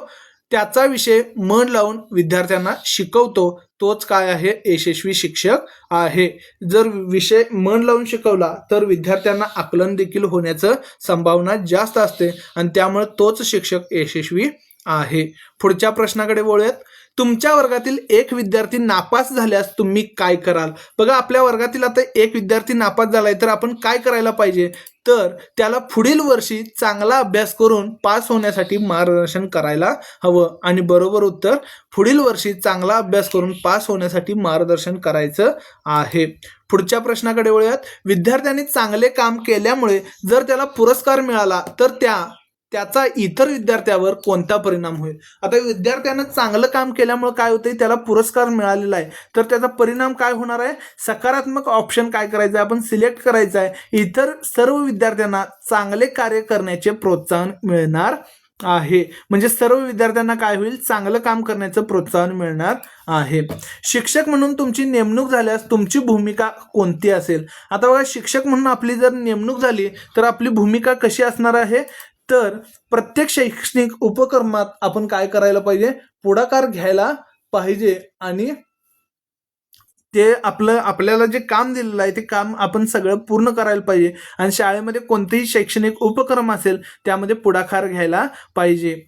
त्याचा विषय मन लावून विद्यार्थ्यांना शिकवतो, तोच काय आहे? यशस्वी शिक्षक आहे. जर विषय मन लावून शिकवला तर विद्यार्थ्यांना आकलन देखील होण्याचं संभावना जास्त असते आणि त्यामुळे तोच शिक्षक यशस्वी आहे. पुढच्या प्रश्नाकडे वळूयात. तुमच्या वर्गातील एक विद्यार्थी नापास झाल्यास तुम्ही काय कराल? बघा, आपल्या वर्गातील आता एक विद्यार्थी नापास झालाय तर आपण काय करायला पाहिजे? तर त्याला पुढील वर्षी चांगला अभ्यास करून पास होण्यासाठी मार्गदर्शन करायला हवं. आणि बरोबर उत्तर, पुढील वर्षी चांगला अभ्यास करून पास होण्यासाठी मार्गदर्शन करायचं आहे. पुढच्या प्रश्नाकडे वळूयात. विद्यार्थ्यांनी चांगले काम केल्यामुळे जर त्याला पुरस्कार मिळाला तर त्याचा इतर विद्यार्थ्यावर कोणता परिणाम होईल? आता विद्यार्थ्यानं चांगलं काम केल्यामुळे काय होतंय, त्याला पुरस्कार मिळालेला आहे तर त्याचा परिणाम काय होणार आहे? सकारात्मक ऑप्शन काय करायचं आहे, आपण सिलेक्ट करायचं आहे. इतर सर्व विद्यार्थ्यांना चांगले कार्य करण्याचे प्रोत्साहन मिळणार आहे. म्हणजे सर्व विद्यार्थ्यांना काय होईल? चांगलं काम करण्याचं प्रोत्साहन मिळणार आहे. शिक्षक म्हणून तुमची नेमणूक झाल्यास तुमची भूमिका कोणती असेल? आता बघा, शिक्षक म्हणून आपली जर नेमणूक झाली तर आपली भूमिका कशी असणार आहे? तर प्रत्येक शैक्षणिक उपक्रमात आपण काय करायला पाहिजे? पुढाकार घ्यायला पाहिजे आणि ते आपल्याला जे काम दिलेलं आहे ते काम आपण सगळं पूर्ण करायला पाहिजे. आणि शाळेमध्ये कोणतेही शैक्षणिक उपक्रम असेल त्यामध्ये पुढाकार घ्यायला पाहिजे.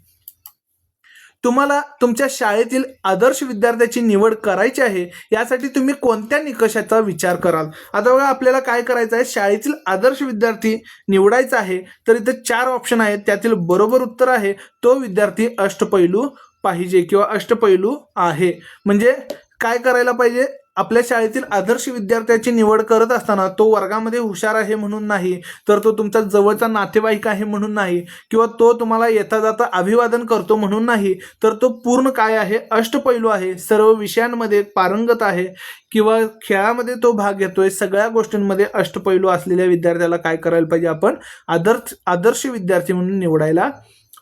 तुम्हाला तुमच्या शाळेतील आदर्श विद्यार्थ्याची निवड करायची आहे, यासाठी तुम्ही कोणत्या निकषाचा विचार कराल? आता बघा, आपल्याला काय करायचं आहे? शाळेतील आदर्श विद्यार्थी निवडायचा आहे तर इथे 4 ऑप्शन आहेत. त्यातील बरोबर उत्तर आहे तो विद्यार्थी अष्टपैलू पाहिजे किंवा अष्टपैलू आहे. म्हणजे काय करायला पाहिजे? आपल्या शाळेतील आदर्श विद्यार्थ्याची निवड करत असताना तो वर्गामध्ये हुशार आहे म्हणून नाही, तर तो तुमचा जवळचा नातेवाईक आहे म्हणून नाही, किंवा तो तुम्हाला येता जाता अभिवादन करतो म्हणून नाही, तर तो पूर्ण काय आहे? अष्टपैलू आहे. सर्व विषयांमध्ये पारंगत आहे किंवा खेळामध्ये तो भाग घेतोय. सगळ्या गोष्टींमध्ये अष्टपैलू असलेल्या विद्यार्थ्याला काय करायला पाहिजे? आपण आदर्श विद्यार्थी म्हणून निवडायला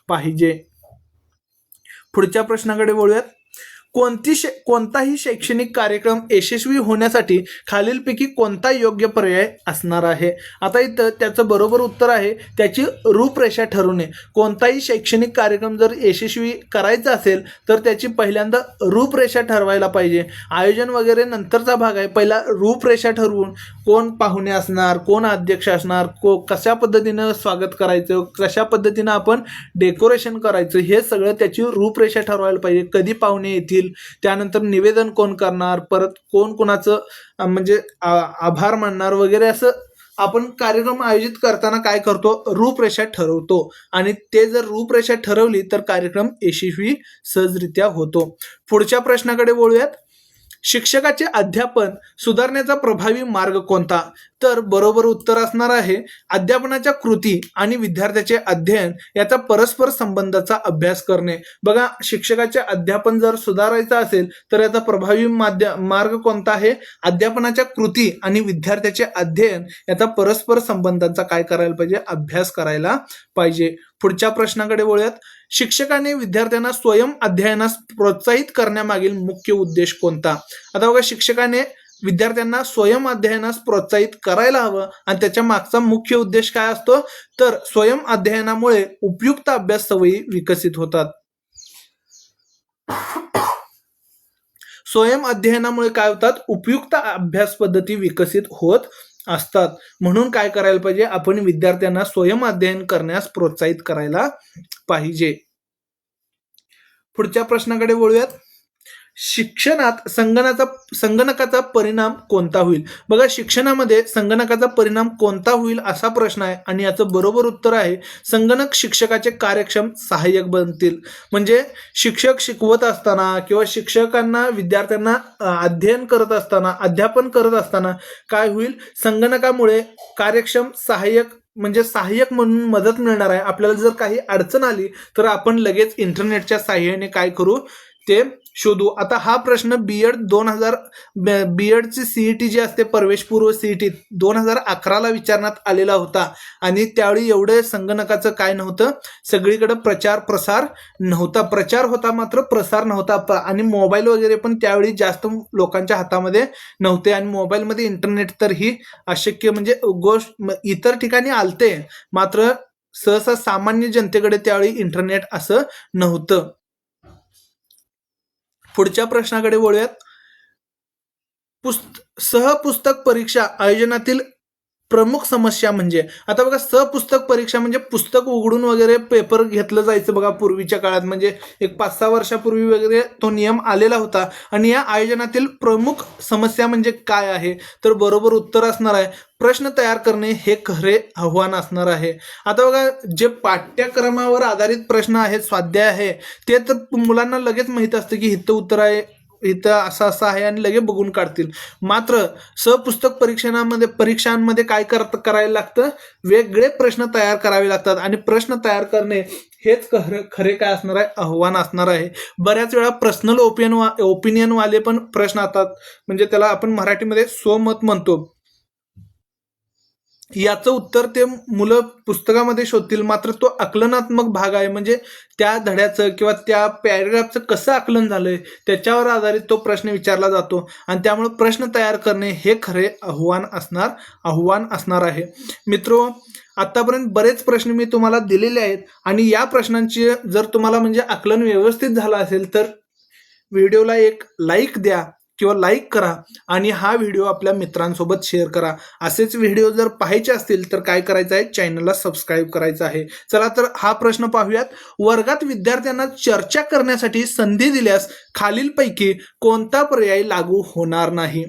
पाहिजे. पुढच्या प्रश्नाकडे वळूयात. कोणताही शैक्षणिक कार्यक्रम यशस्वी होण्यासाठी खालीलपैकी कोणता योग्य पर्याय असणार आहे? आता इथं त्याचं बरोबर उत्तर आहे त्याची रूपरेषा ठरवणे. कोणताही शैक्षणिक कार्यक्रम जर यशस्वी करायचा असेल तर त्याची पहिल्यांदा रूपरेषा ठरवायला पाहिजे. आयोजन वगैरे नंतरचा भाग आहे. पहिला रूपरेषा ठरवून कोण पाहुणे असणार, कोण अध्यक्ष असणार, कशा पद्धतीनं स्वागत करायचं, कशा पद्धतीनं आपण डेकोरेशन करायचं, हे सगळं त्याची रूपरेषा ठरवायला पाहिजे. कधी पाहुणे येतील, त्यानंतर निवेदन कोण करणार, परत कोण कोणाचं म्हणजे आभार मानणार वगैरे, असं आपण कार्यक्रम आयोजित करताना काय करतो? रूपरेषा ठरवतो. आणि ते जर रूपरेषा ठरवली तर कार्यक्रम यशस्वी सहजरित्या होतो. पुढच्या प्रश्नाकडे वळूयात. शिक्षकाचे अध्यापन सुधारण्याचा प्रभावी मार्ग कोणता? तर बरोबर उत्तर असणार आहे अध्यापनाच्या कृती आणि विद्यार्थ्याचे अध्ययन याचा परस्पर संबंधाचा अभ्यास करणे. बघा, शिक्षकाचे अध्यापन जर सुधारायचं असेल तर याचा प्रभावी मार्ग कोणता आहे? अध्यापनाच्या कृती आणि विद्यार्थ्याचे अध्ययन याचा परस्पर संबंधाचा काय करायला पाहिजे? अभ्यास करायला पाहिजे. पुढच्या प्रश्नाकडे वळूयात. शिक्षकाने विद्यार्थ्यांना स्वयं अध्ययनास प्रोत्साहित करण्यामागील मुख्य उद्देश कोणता? आता बघा, शिक्षकाने विद्यार्थ्यांना स्वयं अध्ययनास प्रोत्साहित करायला हवं आणि त्याच्या मागचा मुख्य उद्देश काय असतो? तर स्वयं अध्ययनामुळे उपयुक्त अभ्यास सवयी विकसित होतात. स्वयं अध्ययनामुळे काय होतात? उपयुक्त अभ्यास पद्धती विकसित होत असतात. म्हणून काय करायला पाहिजे? आपण विद्यार्थ्यांना स्वयं अध्ययन करण्यास प्रोत्साहित करायला पाहिजे. पुढच्या प्रश्नाकडे वळूयात. शिक्षणात संगणकाचा परिणाम कोणता होईल? बघा, शिक्षणामध्ये संगणकाचा परिणाम कोणता होईल असा प्रश्न आहे आणि याचं बरोबर उत्तर आहे संगणक शिक्षकाचे कार्यक्षम सहाय्यक बनतील. म्हणजे शिक्षक शिकवत असताना किंवा शिक्षकांना विद्यार्थ्यांना अध्ययन करत असताना, अध्यापन करत असताना काय होईल? संगणकामुळे कार्यक्षम सहाय्यक म्हणून मदत मिळणार आहे. आपल्याला जर काही अडचण आली तर आपण लगेच इंटरनेटच्या सहाय्याने काय करू? ते शोधू. आता हा प्रश्न बीएडची सीईटी जी असते, प्रवेशपूर्व सीईटी 2011ला विचारण्यात आलेला होता आणि त्यावेळी एवढे संगणकाचं काय नव्हतं, सगळीकडे प्रचार प्रसार नव्हता. प्रचार होता मात्र प्रसार नव्हता. आणि मोबाईल वगैरे पण त्यावेळी जास्त लोकांच्या हातामध्ये नव्हते आणि मोबाईलमध्ये इंटरनेट तर ही अशक्य म्हणजे गोष्ट इतर ठिकाणी आलते, मात्र सहसा सामान्य जनतेकडे त्यावेळी इंटरनेट असं नव्हतं. पुढच्या प्रश्नाकडे वळूयात. सहपुस्तक परीक्षा आयोजनातील प्रमुख समस्या म्हणजे, आता बघा सपुस्तक परीक्षा म्हणजे पुस्तक उघडून वगैरे पेपर घेतलं जायचं बघा पूर्वीच्या काळात, म्हणजे एक 5-6 वर्षापूर्वी वगैरे तो नियम आलेला होता. आणि या आयोजनातील प्रमुख समस्या म्हणजे काय आहे, तर बरोबर उत्तर असणार आहे प्रश्न तयार करणे हे खरे आव्हान असणार आहे. आता बघा जे पाठ्यक्रमावर आधारित प्रश्न आहेत, स्वाध्याय आहे, ते तर मुलांना लगेच माहित असतं की इथं उत्तर आहे, इथं असं असं आहे आणि लगेच बघून काढतील. मात्र सपुस्तक परीक्षांमध्ये काय करायला लागतं, वेगळे प्रश्न तयार करावे लागतात आणि प्रश्न तयार करणे हेच खरे काय असणार आहे, आव्हान असणार आहे. बऱ्याच वेळा पर्सनल ओपिनियन वाले पण प्रश्न असतात, म्हणजे त्याला आपण मराठीमध्ये स्वमत म्हणतो. याचं उत्तर ते मुलं पुस्तकामध्ये शोधतील, मात्र तो आकलनात्मक भाग आहे, म्हणजे त्या धड्याचं किंवा त्या पॅरेग्राफचं कसं आकलन झालंय त्याच्यावर आधारित तो प्रश्न विचारला जातो. आणि त्यामुळे प्रश्न तयार करणे हे खरे आव्हान असणार आहे. मित्रो, आतापर्यंत बरेच प्रश्न मी तुम्हाला दिलेले आहेत आणि या प्रश्नांची जर तुम्हाला म्हणजे आकलन व्यवस्थित झालं असेल तर व्हिडिओला एक लाईक द्या किंवा लाईक करा आणि हा व्हिडिओ आपल्या मित्रांसोबत शेअर करा. असेच व्हिडिओ जर पाहायचे असतील तर काय करायचं आहे, चॅनलला सबस्क्राईब करायचं आहे. चला तर हा प्रश्न पाहूयात. वर्गात विद्यार्थ्यांना चर्चा करण्यासाठी संधी दिल्यास खालीलपैकी कोणता पर्याय लागू होणार नाही?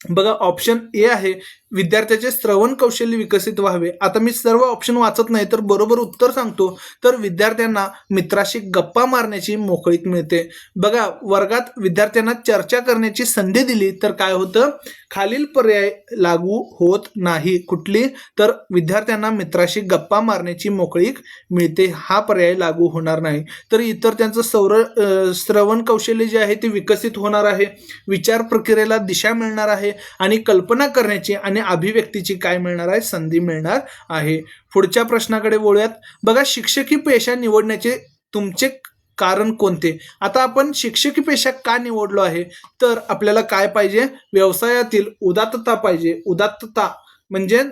बघा ऑप्शन ए आहे विद्यार्थ्याचे श्रवण कौशल्य विकसित व्हावे. आता मी सर्व ऑप्शन वाचत नाही तर बरोबर उत्तर सांगतो. तर विद्यार्थ्यांना मित्राशी गप्पा मारण्याची मोकळीक मिळते. बघा वर्गात विद्यार्थ्यांना चर्चा करण्याची संधी दिली तर काय होतं, खालील पर्याय लागू होत नाही. कुठली, तर विद्यार्थ्यांना मित्राशी गप्पा मारण्याची मोकळीक मिळते, हा पर्याय लागू होणार नाही. तर इतर त्यांचं श्रवण कौशल्य जे आहे ते विकसित होणार आहे, विचार प्रक्रियेला दिशा मिळणार आहे आणि कल्पना करण्याची आणि अभिव्यक्तीची काय मिळणार आहे, संधी मिळणार आहे. पुढच्या प्रश्नाकडे वळूयात. बघा शिक्षकी पेशा निवडण्याचे तुमचे कारण कोणते? आता आपण शिक्षकी पेशा का निवडलो आहे, तर आपल्याला काय पाहिजे, व्यवसायातील उदात्तता पाहिजे. उदात्तता म्हणजे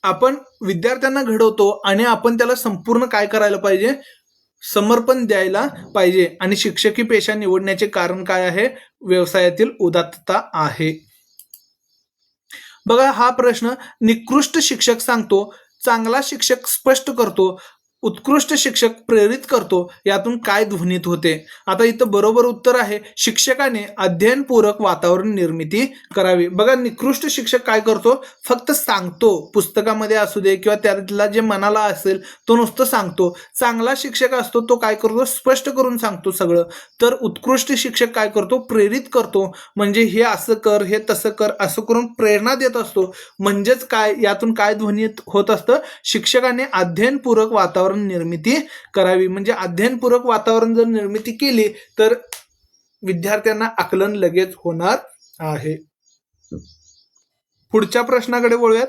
आपण विद्यार्थ्यांना घडवतो आणि आपण त्याला संपूर्ण काय करायला पाहिजे, समर्पण द्यायला पाहिजे. आणि शिक्षकी पेशा निवडण्याचे कारण काय आहे, व्यवसायातील उदात्तता आहे. बघा हा प्रश्न, निकृष्ट शिक्षक सांगतो, चांगला शिक्षक स्पष्ट करतो, उत्कृष्ट शिक्षक प्रेरित करतो, यातून काय ध्वनित होते? आता इथं बरोबर उत्तर आहे शिक्षकाने अध्ययनपूरक वातावरण निर्मिती करावी. बघा निकृष्ट शिक्षक काय करतो, फक्त सांगतो, पुस्तकामध्ये असू दे किंवा त्यातला जे मनाला असेल तो नुसतं सांगतो. चांगला शिक्षक असतो तो काय करतो, स्पष्ट करून सांगतो सगळं. तर उत्कृष्ट शिक्षक काय करतो, प्रेरित करतो, म्हणजे हे असं कर, हे तसं कर, असं करून प्रेरणा देत असतो. म्हणजेच काय, यातून काय ध्वनित होत असतं, शिक्षकाने अध्ययनपूरक वातावरण निर्मिती करावी. म्हणजे अध्ययनपूरक वातावरण जर निर्मिती केली तर विद्यार्थ्यांना आकलन लगेच होणार आहे. पुढच्या प्रश्नाकडे वळूयात.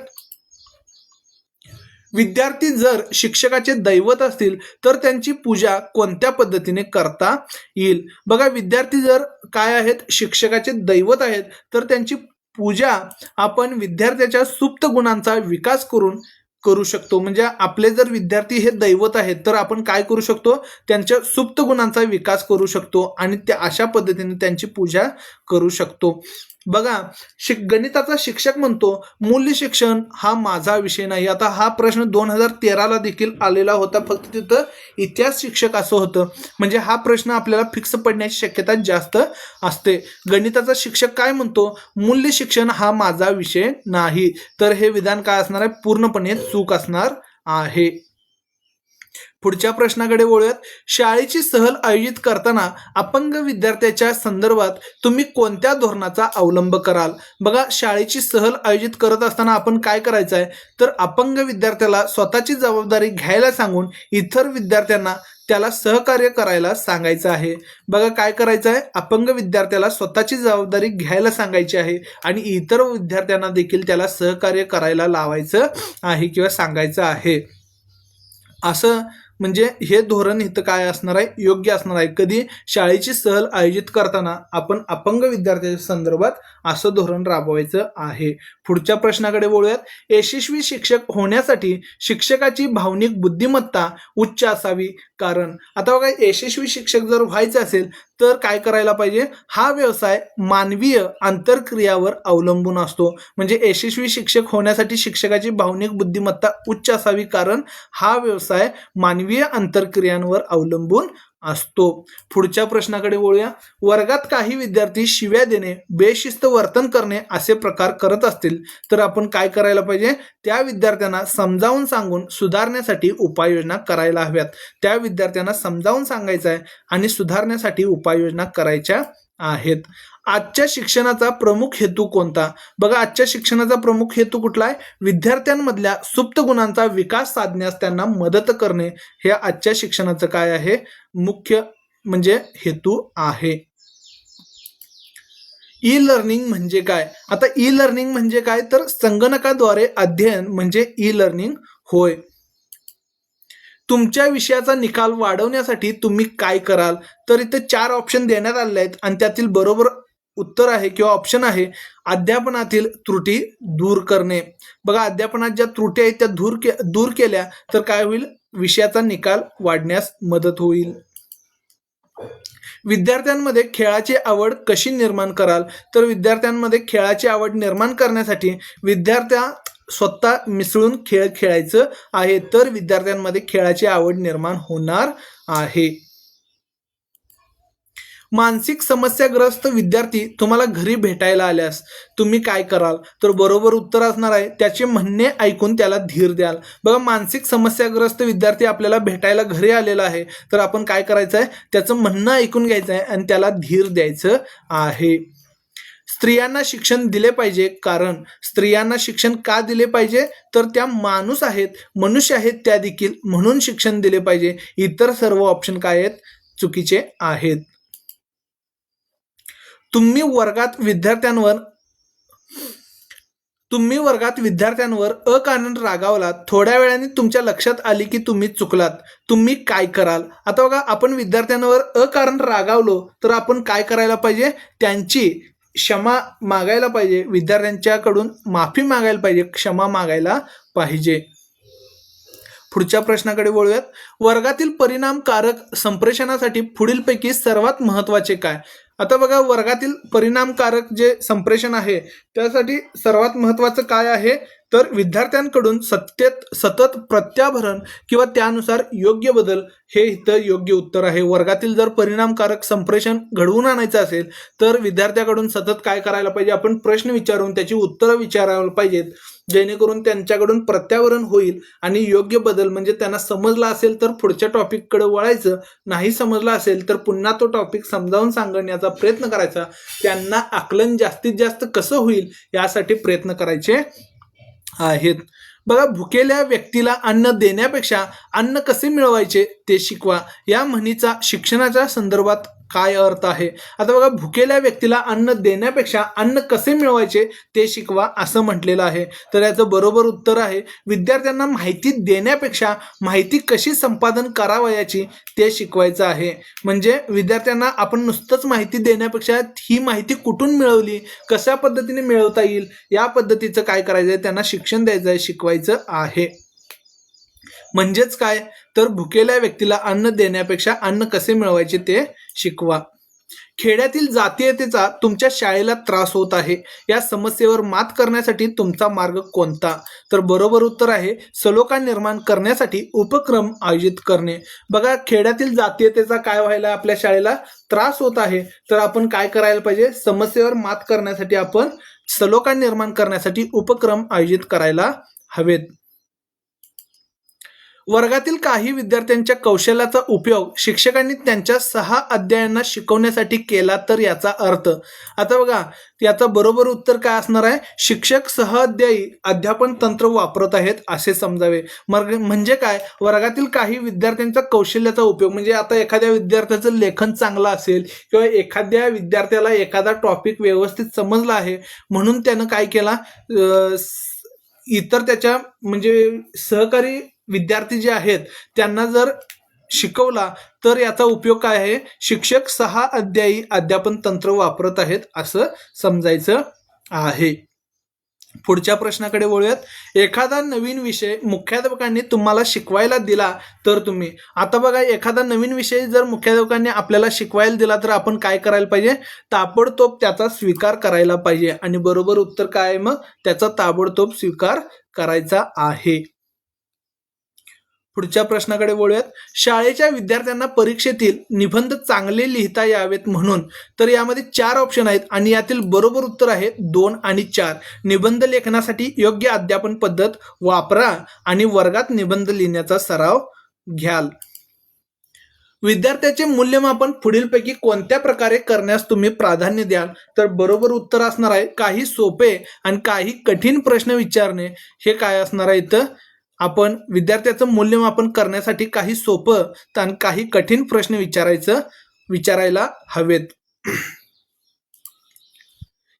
विद्यार्थी जर शिक्षकाचे दैवत असतील तर त्यांची पूजा कोणत्या पद्धतीने करता येईल? बघा विद्यार्थी जर काय आहेत, शिक्षकाचे दैवत आहेत, तर त्यांची पूजा आपण विद्यार्थ्याच्या सुप्त गुणांचा विकास करू शकतो. म्हणजे आपले जर विद्यार्थी हे दैवत आहेत तर आपण काय करू शकतो, त्यांच्या सुप्त गुणांचा विकास करू शकतो आणि त्या अशा पद्धतीने त्यांची पूजा करू शकतो. बघा गणिताचा शिक्षक म्हणतो मूल्य शिक्षण हा माझा विषय नाही. आता हा प्रश्न 2013ला देखील आलेला होता, फक्त तिथं इतिहास शिक्षक असं होतं. म्हणजे हा प्रश्न आपल्याला फिक्स पडण्याची शक्यता जास्त असते. गणिताचा शिक्षक काय म्हणतो, मूल्य शिक्षण हा माझा विषय नाही. तर हे विधान काय असणार आहे, पूर्णपणे चूक असणार आहे. पुढच्या प्रश्नाकडे वळूयात. शाळेची सहल आयोजित करताना अपंग विद्यार्थ्याच्या संदर्भात तुम्ही कोणत्या धोरणाचा अवलंब कराल? बघा शाळेची सहल आयोजित करत असताना आपण काय करायचं आहे, तर अपंग विद्यार्थ्याला स्वतःची जबाबदारी घ्यायला सांगून इतर विद्यार्थ्यांना त्याला सहकार्य करायला सांगायचं आहे. बघा काय करायचं आहे, अपंग विद्यार्थ्याला स्वतःची जबाबदारी घ्यायला सांगायची आहे आणि इतर विद्यार्थ्यांना देखील त्याला सहकार्य करायला लावायचं आहे किंवा सांगायचं आहे. असं म्हणजे हे धोरण इथं काय असणार आहे, योग्य असणार आहे. कधी, शाळेची सहल आयोजित करताना आपण अपंग विद्यार्थ्यांच्या संदर्भात असं धोरण राबवायचं आहे. पुढच्या प्रश्नाकडे वळूयात. यशस्वी शिक्षक होण्यासाठी शिक्षकाची भावनिक बुद्धिमत्ता उच्च असावी कारण. आता बघा, यशस्वी शिक्षक जर व्हायचं असेल तर काय करायला पाहिजे? हा व्यवसाय मानवीय आंतरक्रियावर अवलंबून असतो. म्हणजे यशस्वी शिक्षक होण्यासाठी शिक्षकाची भावनिक बुद्धिमत्ता उच्च असावी, कारण हा व्यवसाय मानवीय आंतरक्रियांवर अवलंबून असतो. पुढच्या प्रश्नाकडे वळूया. वर्गात काही विद्यार्थी शिव्या देणे, बेशिस्त वर्तन करणे असे प्रकार करत असतील तर आपण काय करायला पाहिजे? त्या विद्यार्थ्यांना समजावून सांगून सुधारण्यासाठी उपाययोजना करायला हव्यात. त्या विद्यार्थ्यांना समजावून सांगायचं आहे आणि सुधारण्यासाठी उपाययोजना करायच्या आहेत. आजच्या शिक्षणाचा प्रमुख हेतू कोणता? बघा, आजच्या शिक्षणाचा प्रमुख हेतू कुठला आहे? विद्यार्थ्यांमधल्या सुप्त गुणांचा विकास साधण्यास त्यांना मदत करणे, हे आजच्या शिक्षणाचं काय आहे? मुख्य म्हणजे हेतू आहे. ई लर्निंग म्हणजे काय? आता ई लर्निंग म्हणजे काय? तर संगणकाद्वारे अध्ययन म्हणजे ई लर्निंग होय. तुमच्या विषयाचा निकाल वाढवण्यासाठी तुम्ही काय कराल? तर इथे 4 ऑप्शन देण्यात आले आहेत आणि त्यातील बरोबर उत्तर आहे किंवा ऑप्शन आहे अध्यापनातील त्रुटी दूर करणे. बघा, अध्यापनात ज्या त्रुटी आहेत त्या दूर केल्या तर काय होईल? विषयाचा निकाल वाढण्यास मदत होईल. विद्यार्थ्यांमध्ये खेळाची आवड कशी निर्माण कराल? तर विद्यार्थ्यांमध्ये खेळाची आवड निर्माण करण्यासाठी विद्यार्थ्यात स्वतः मिसळून खेळ खेळायचं आहे, तर विद्यार्थ्यांमध्ये खेळाची आवड निर्माण होणार आहे. मानसिक समस्याग्रस्त विद्यार्थी तुम्हाला घरी भेटायला आल्यास तुम्ही काय कराल? तर बरोबर उत्तर असणार आहे त्याचे म्हणणे ऐकून त्याला धीर द्याल. बघा, मानसिक समस्याग्रस्त विद्यार्थी आपल्याला भेटायला घरी आलेला आहे तर आपण काय करायचं आहे? त्याचं म्हणणं ऐकून घ्यायचं आहे आणि त्याला धीर द्यायचं आहे. स्त्रियांना शिक्षण दिले पाहिजे, कारण स्त्रियांना शिक्षण का दिले पाहिजे? तर त्या माणूस आहेत, मनुष्य आहेत त्या देखील, म्हणून शिक्षण दिले पाहिजे. इतर सर्व ऑप्शन काय आहेत? चुकीचे आहेत. तुम्ही वर्गात विद्यार्थ्यांवर अकारण रागावलात, थोड्या वेळाने तुमच्या लक्षात आली की तुम्ही चुकलात, तुम्ही काय कराल? आता बघा, आपण विद्यार्थ्यांवर अकारण रागावलो तर आपण काय करायला पाहिजे? त्यांची क्षमा मागायला पाहिजे, विद्यार्थ्यांच्याकडून माफी मागायला पाहिजे, क्षमा मागायला पाहिजे. पुढच्या प्रश्नाकडे वळूयात. वर्गातील परिणामकारक संप्रेषणासाठी पुढीलपैकी सर्वात महत्त्वाचे काय? आता बघा, वर्गातील परिणामकारक जे संप्रेषण आहे त्यासाठी सर्वात महत्त्वाचं काय आहे? तर विद्यार्थ्यांकडून सतत प्रत्याभरण किंवा त्यानुसार योग्य बदल, हे इथं योग्य उत्तर आहे. वर्गातील जर परिणामकारक संप्रेषण घडवून आणायचं असेल तर विद्यार्थ्याकडून सतत काय करायला पाहिजे? आपण प्रश्न विचारून त्याची उत्तरं विचारायला पाहिजेत, जेणेकरून त्यांच्याकडून प्रत्यावरण होईल आणि योग्य बदल, म्हणजे त्यांना समजला असेल तर पुढच्या टॉपिककडे वळायचं, नाही समजला असेल तर पुन्हा तो टॉपिक समजावून सांगण्याचा प्रयत्न करायचा, त्यांना आकलन जास्तीत जास्त कसं होईल यासाठी प्रयत्न करायचे आहेत. बघा, भुकेल्या व्यक्तीला अन्न देण्यापेक्षा अन्न कसे मिळवायचे ते शिकवा, या म्हणीचा शिक्षणाच्या संदर्भात काय अर्थ आहे? आता बघा, भुकेल्या व्यक्तीला अन्न देण्यापेक्षा अन्न कसे मिळवायचे ते शिकवा असं म्हटलेलं आहे. तर याचं बरोबर उत्तर आहे विद्यार्थ्यांना माहिती देण्यापेक्षा माहिती कशी संपादन करावयाची ते शिकवायचं आहे. म्हणजे विद्यार्थ्यांना आपण नुसतंच माहिती देण्यापेक्षा ही माहिती कुठून मिळवली, कशा पद्धतीने मिळवता येईल, या पद्धतीचं काय करायचं आहे? त्यांना शिक्षण द्यायचं आहे, शिकवायचं आहे. म्हणजेच काय? तर भुकेल्या व्यक्तीला अन्न देण्यापेक्षा अन्न कसे मिळवायचे ते शिकवा. खेड्यातील जातीयतेचा तुमच्या शाळेला त्रास होत आहे, या समस्येवर मात करण्यासाठी तुमचा मार्ग कोणता? तर बरोबर उत्तर आहे सलोखा निर्माण करण्यासाठी उपक्रम आयोजित करणे. बघा, खेड्यातील जातीयतेचा काय व्हायला आपल्या शाळेला त्रास होत आहे, तर आपण काय करायला पाहिजे? समस्येवर मात करण्यासाठी आपण सलोखा निर्माण करण्यासाठी उपक्रम आयोजित करायला हवेत. वर्गातील काही विद्यार्थ्यांच्या कौशल्याचा उपयोग शिक्षकांनी त्यांच्या 6 अध्यायांना शिकवण्यासाठी केला तर याचा अर्थ. आता बघा, याचा बरोबर उत्तर काय असणार आहे? शिक्षक सहअध्यायी अध्यापन तंत्र वापरत आहेत असे समजावे. म्हणजे काय? वर्गातील काही विद्यार्थ्यांचा कौशल्याचा उपयोग, म्हणजे आता एखाद्या विद्यार्थ्याचं लेखन चांगलं असेल किंवा एखाद्या विद्यार्थ्याला एखादा टॉपिक व्यवस्थित समजला आहे म्हणून त्यानं काय केला, इतर त्याच्या म्हणजे सहकारी विद्यार्थी जे आहेत त्यांना जर शिकवला तर याचा उपयोग काय आहे? शिक्षक 6 अध्यायी अध्यापन तंत्र वापरत आहेत असं समजायचं आहे. पुढच्या प्रश्नाकडे वळूयात. एखादा नवीन विषय मुख्याध्यापकांनी तुम्हाला शिकवायला दिला तर तुम्ही, आता बघा एखादा नवीन विषय जर मुख्याध्यापकांनी आपल्याला शिकवायला दिला तर आपण काय करायला पाहिजे? ताबडतोब त्याचा स्वीकार करायला पाहिजे. आणि बरोबर उत्तर काय आहे मग? त्याचा ताबडतोब स्वीकार करायचा आहे. पुढच्या प्रश्नाकडे वळूयात. शाळेच्या विद्यार्थ्यांना परीक्षेतील निबंध चांगले लिहिता यावेत म्हणून, तर यामध्ये 4 ऑप्शन आहेत आणि यातील बरोबर उत्तर आहे 2 आणि 4. निबंध लेखनासाठी योग्य अध्यापन पद्धत वापरा आणि वर्गात निबंध लिहिण्याचा सराव घ्याल. विद्यार्थ्याचे मूल्यमापन पुढीलपैकी कोणत्या प्रकारे करण्यास तुम्ही प्राधान्य द्याल? तर बरोबर उत्तर असणार आहे काही सोपे आणि काही कठीण प्रश्न विचारणे. हे काय असणार आहे इथं? आपण विद्यार्थ्याचं मूल्यमापन करण्यासाठी काही सोपं आणि काही कठीण प्रश्न विचारायला हवेत.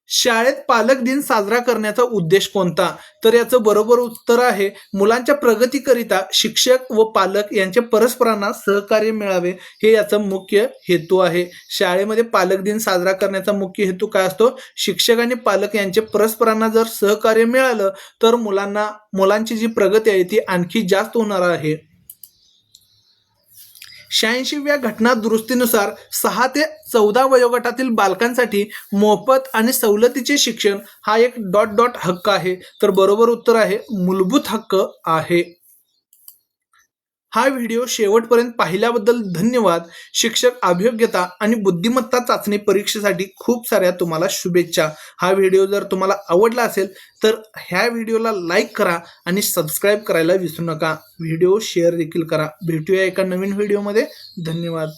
शाळेत पालक दिन साजरा करण्याचा उद्देश कोणता? तर याचं बरोबर उत्तर आहे मुलांच्या प्रगतीकरिता शिक्षक व पालक यांचे परस्परांना सहकार्य मिळावे हे याचं मुख्य हेतू आहे. शाळेमध्ये पालक दिन साजरा करण्याचा मुख्य हेतू काय असतो? शिक्षक आणि पालक यांचे परस्परांना जर सहकार्य मिळालं तर मुलांची जी प्रगती आहे ती आणखी जास्त होणार आहे. 86व्या घटना दुरुस्तीनुसार 6 ते 14 वयोगटातील बालकांसाठी मोफत आणि सवलतीचे शिक्षण हा एक ... हक्क आहे. तर बरोबर उत्तर आहे मूलभूत हक्क आहे. हा व्हिडिओ शेवटपर्यंत पाहिल्याबद्दल धन्यवाद. शिक्षक अभियोग्यता आणि बुद्धिमत्ता चाचणी परीक्षेसाठी खूप साऱ्या तुम्हाला शुभेच्छा. हा व्हिडिओ जर तुम्हाला आवडला असेल तर ह्या व्हिडिओला लाईक करा आणि सबस्क्राईब करायला विसरू नका. व्हिडिओ शेअर देखील करा. भेटूया एका नवीन व्हिडिओमध्ये. धन्यवाद.